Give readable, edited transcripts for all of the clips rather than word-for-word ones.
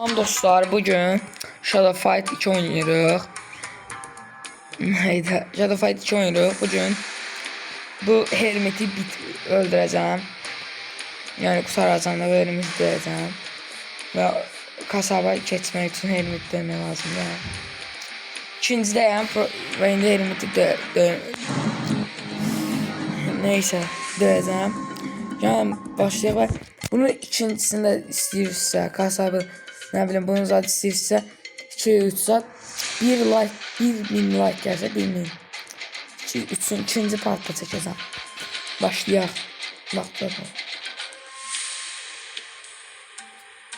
Salam dostlar, bugün Shadow Fight 2 oynayırıq. Hayda, Shadow Fight 2 oynayırıq. Bugün bu Hermit'i öldürəcəm. Yəni qurtaracağım da Hermit'i döyəcəm. Və kasaba keçmək üçün Hermit'i döymək lazımdır. İkincidəyəm və indi Hermit'i neysə döyəcəm. Yəni başlayaq və bunu ikincisində istəyirsə, kasabı nə bilim bunu zat istəyirsə 2-3 saat 1 like 1000 like gəlsə 1000. İkinci partda çəkəcəm. Başlayaq. Baxdıq.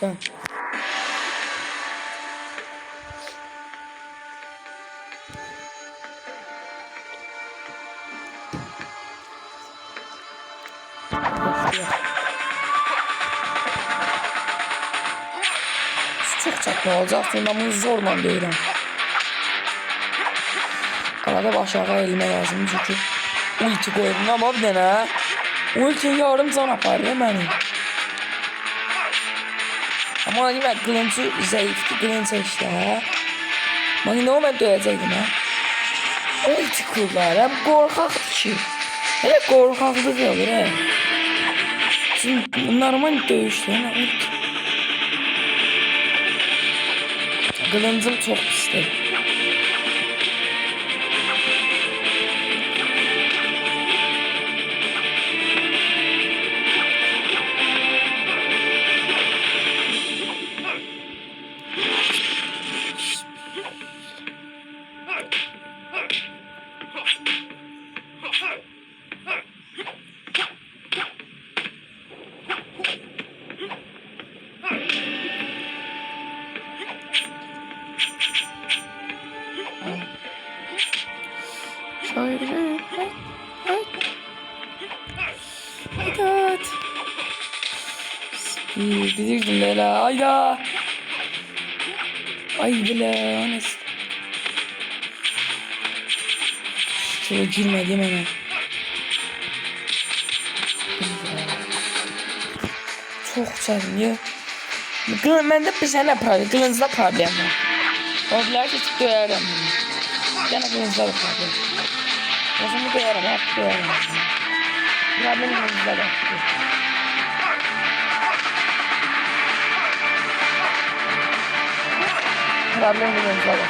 Tamam. Çok çatma olacaq. Ben bunu zorla deyirəm. Arada aşağı elime lazım çünkü ulti koydum ama bir dənə ulti yarım can aparır məni. Ama yine kılıncı zayıftı, kılıncı işte. Bana ne o ben döyəcəkdim ha. Ulti kullanırım, qorxaqdır ki. Hele qorxaqlıq olur he. Çünkü normal döyüşlərə ulti. Kılıncım çok pistir. Evet. Bilirdim böyle. Ayda. Ay bile. Anasını. Şöyle girmedim hemen. Çok sevdim ya. Bende bir sene problem. Kılınızda problem var. O bilir ki çık duyarım. Gene kılınızda da problem. Nasıl duyarım? Hep duyarım. Problem kılınızda da. Problem kılınızda da.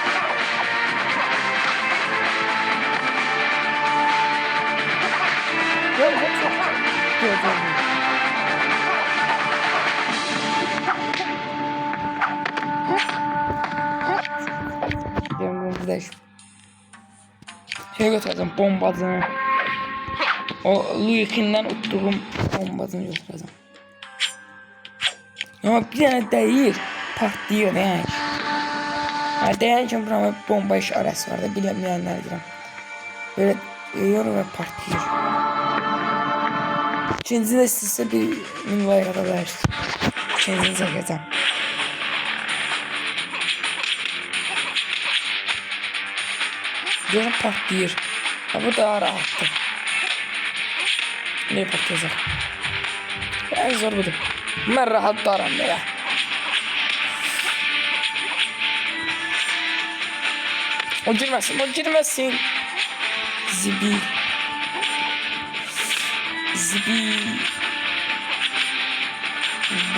Yok çok. Şey götüreceğim bombasını. O Luigi'nden uttuğum bombasını götüreceğim. Ama bir tane değil patlıyor yani. Yani değen için burama bomba işaresi vardı bilemeyenler diyorum. Böyle yiyor ve patlıyor. İkinci de size bir minvaya kadar versin. İkinci çekeceğim. Diyorum patlıyor. Ha bu daha rahattı. Ne patlayacak? En zor budur. Ben rahat daram ya. O girmesin, o girmesin. Zibi. Zibi.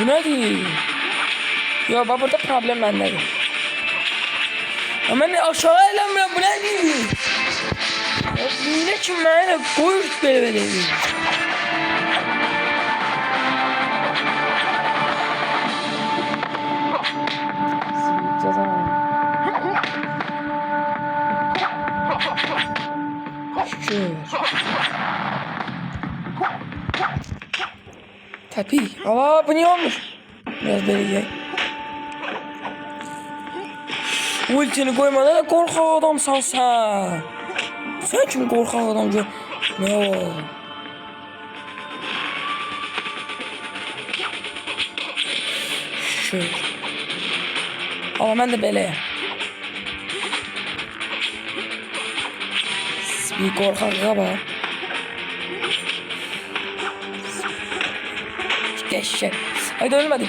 Bu ne değil? Ya bak burada problem bende. Ama ne aşağı eğlenmiyorum, bu ne değil? Ne kim bana koy böyle değil. Tabii. Aa bu niye olmuş? Biraz böyle gel. Ultini koymadan korkak adamsan sen. Sen kim korkak adam gör? Ne o? Şöyle. Ama ben de böyle. Bir korkak bak. Eşek. Haydi ölmedim.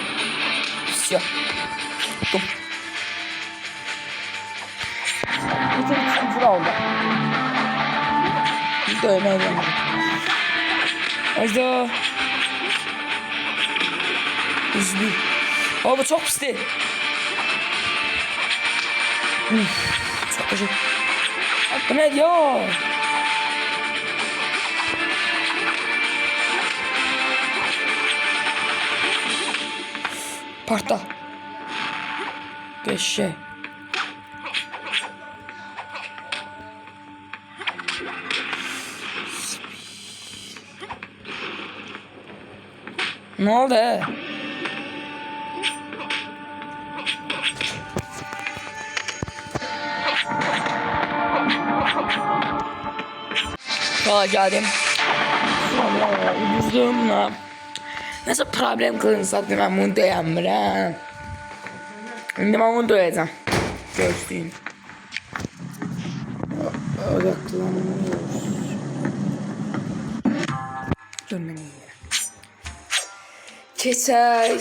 Siyah. Tuttum. Bütün üçüncü oldu. Bir dövmeyle. Hayda. Hızlı. Aa, bu çok pisti. Çok kötü. Bu ne diyor? Parta. Geçe. Ne oldu? Valla geldim. Ucuzluğumla. Nasıl problem kılınsa ben bunu döyemiyorum. Şimdi ben bunu döyeceğim. Görsün. Odaklanıyoruz. Görmeni. Keçer.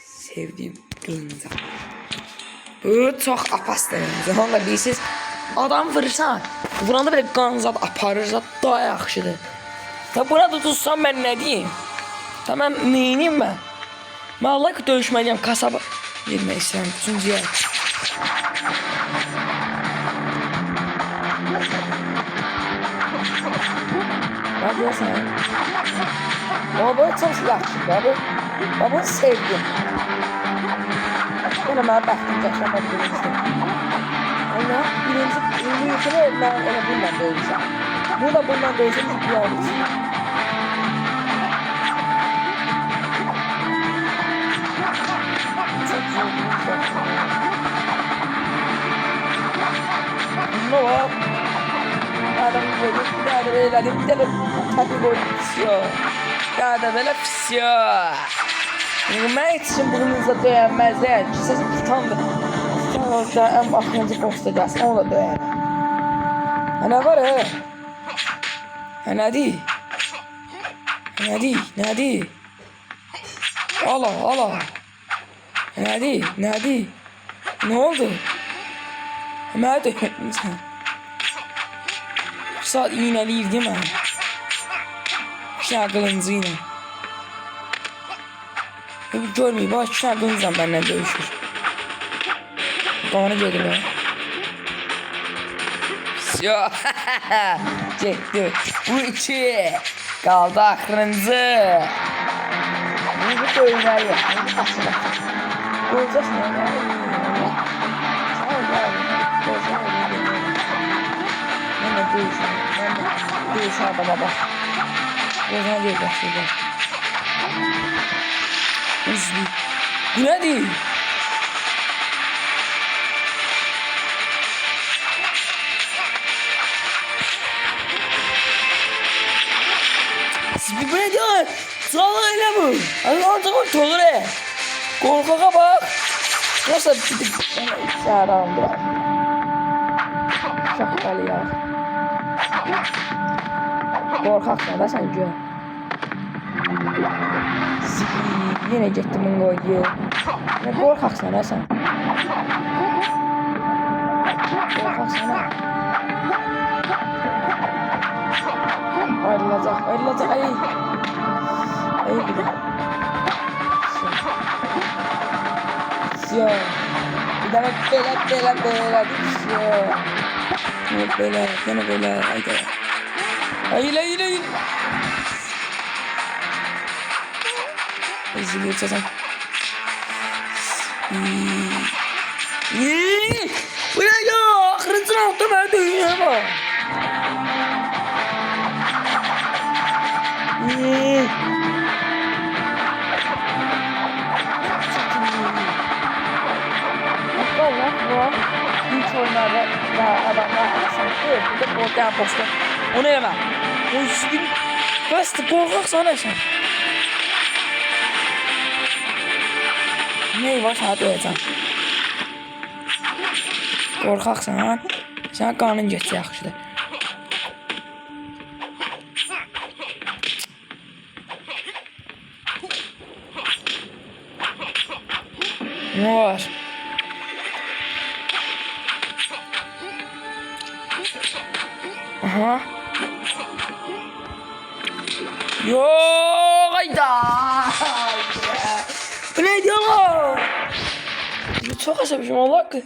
Sevdiğim insan. Bu çok apastırım. Onunla bilirsiniz. Adam vurursan. Vuranda böyle qan zad aparır zad daha yaxşıdır. Ta buna da tutsam ben ne diyeyim? Tamam neyiniyim ben? Ben Allah ki dövüşmeliyim kasaba. Girmək istəyirəm üçüncüyə. Ne diyorsun? Ama böyle çok yaxşıdır. Bunu sevdim. Böyle mənə bəxtim yaşamadı birinci. Ama birinci yükünü ben elə bundan dövüşəm. Bu da bundan dövüşəm çünkü yanlış. Çok zor bir şey. Ne var? Adam böyle bir daha da böyle bir de tabi böyle pisiyor. Daha da böyle pisiyor. Ben için burnunuzda döyenmezler. Sesim tutandı. Orada en bakıncı posta gelsin. O da döyer. Ne var he? Ne değil? Ne değil? Ne değil? Allah Allah. Ne değil? Ne değil? Ne oldu? Ne döndün sen? Bir saat iğneliyir değil mi? İki kılıncıyla. Görmeyeyim. Bak iki kılıncıyla benimle dövüşür. Kanı gelir be. Yo. Çekti. Bu iki. Kaldı aklınızı. Bu dövmeyi. Göreceğiz ne? Ben de dövüş adama bak. Gözüne değil bak şurada. Hızlı. Bu ne değil? Bu ne diyor? Sağlık öyle bu. Allah'ın takım olur he. Korkaka bak. Nasıl gidip çağırandı. Şapkalı ya. Korkaksan da sen gör. Yine gittim bunu koyuyor. Ne korkaksan da sen. Korkaksan ha. Ayrılacak, ayrılacak, ay. Ay bir de. Siyah. Bir tane bela siyah. Ne bela, haydi. Hayır. Hızlı geçeceğim. Bu ne ya? Kırıntın altı ben dönüyorum ama. Allah bu ilk oyunlarda adamlar sanki bir de ortaya posta. O ne demek? O yüzden bastı korkak sana sen. Ne var sana döveceğim. Korkaksan ha. Sen kanın geçti yaxşıdır. Ne var? Aha. Yok hayda. Bu ne diyor lan? Çok asamışım Allah ki.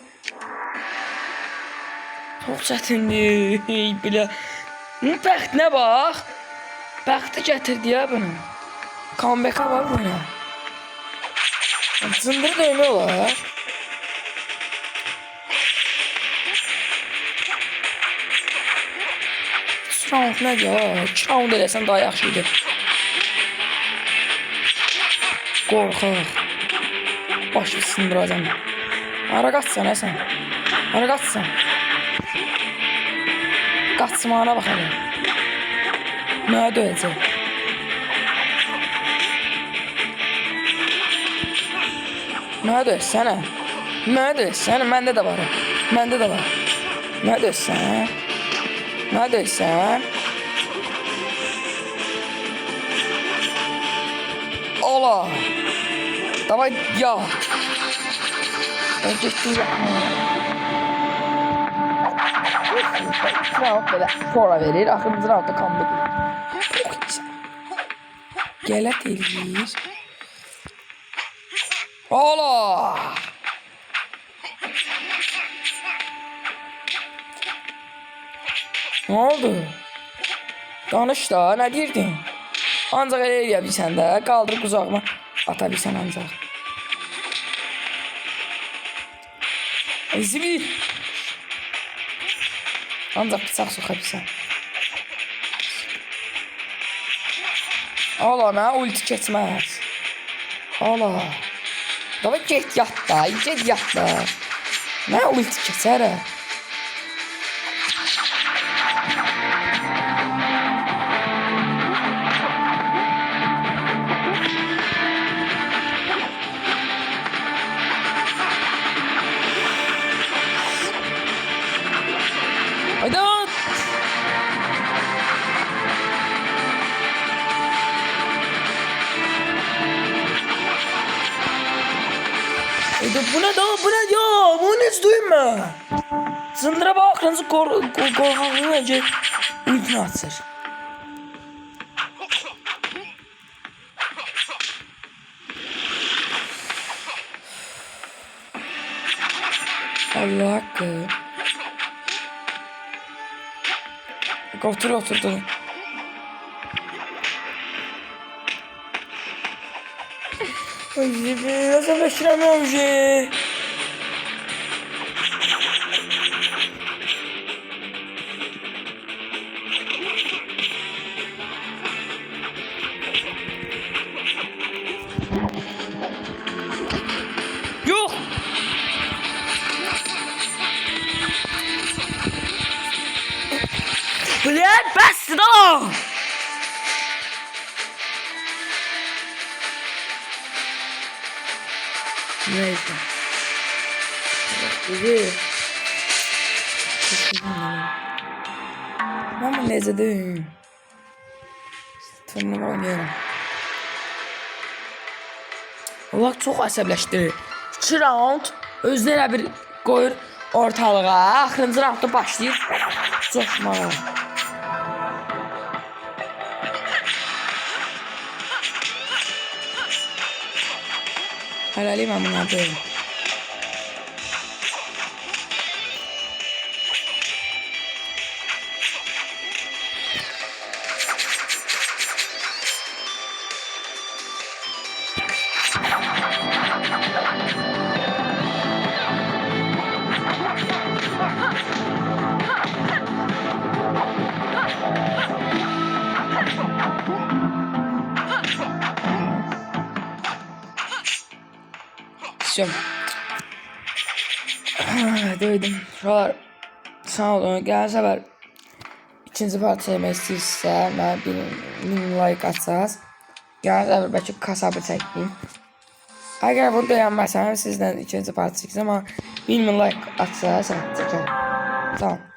Çok çətindir. Belə. Bunun bəxtinə bax. Bəxti gətirdi ya bunu. Comeback'a var buna. Zındır döyme olar. Round nə diyor? Round eləsən daha yaxşıydı. Qorxaq. Başı sındıracam. Hara qaçsan sən? Hara qaçsan? Qaçmağına bax hələ. Mənə döyəcək. Mənə döysənə. Mənə döysənə. Məndə də var. Məndə də var. Mənə döysənə. Mənə döysən. Ola. Davay ya. Ben getdim yaxına. Round belə sonra verir. Axırıncı roundda comeback edir. Gələt eləyir. Ola. Ne oldu? Danış da, nə deyirdin? Ancaq elə eləyə bilsən də, qaldırıb uzaqma ata bilsən ancaq. Zibil. Ancaq bıçaq soxa bilsən. Ola, mənə ulti keçməz. Ola. Dava get yat da, get yat da. Mənə ulti keçər hə. Haydi. Bu ne da? Bu ne ya? Bunu hiç duyma. Sındıra bak. Nasıl korkaklığı önce ultini atsır. Allah hakkı. Oturdu. Ay, nasıl başlamıyorum şey? Yok. Ulan bastı da. Neyse. Güzel. Ben bunu izledim. Turnuva oynayalım. Allah çok əsəbləşdirir. 2 round özünə bir qoyur ortalığa. Axırıncı roundda başlayır coşmağa. Hələlik mən bunu yapıyorum. Döydüm. Şuralar sağ olun. Gələn səfər ikinci parça yemək istəyirsə, mənə 1000 like atsaz. Gələn səfər bəlkə kasabı çəkdim. Əgər bunu beğenməsəm sizdən ikinci parça çəkəcəm, amma 1000 like atsaz çəkərəm. Tamam.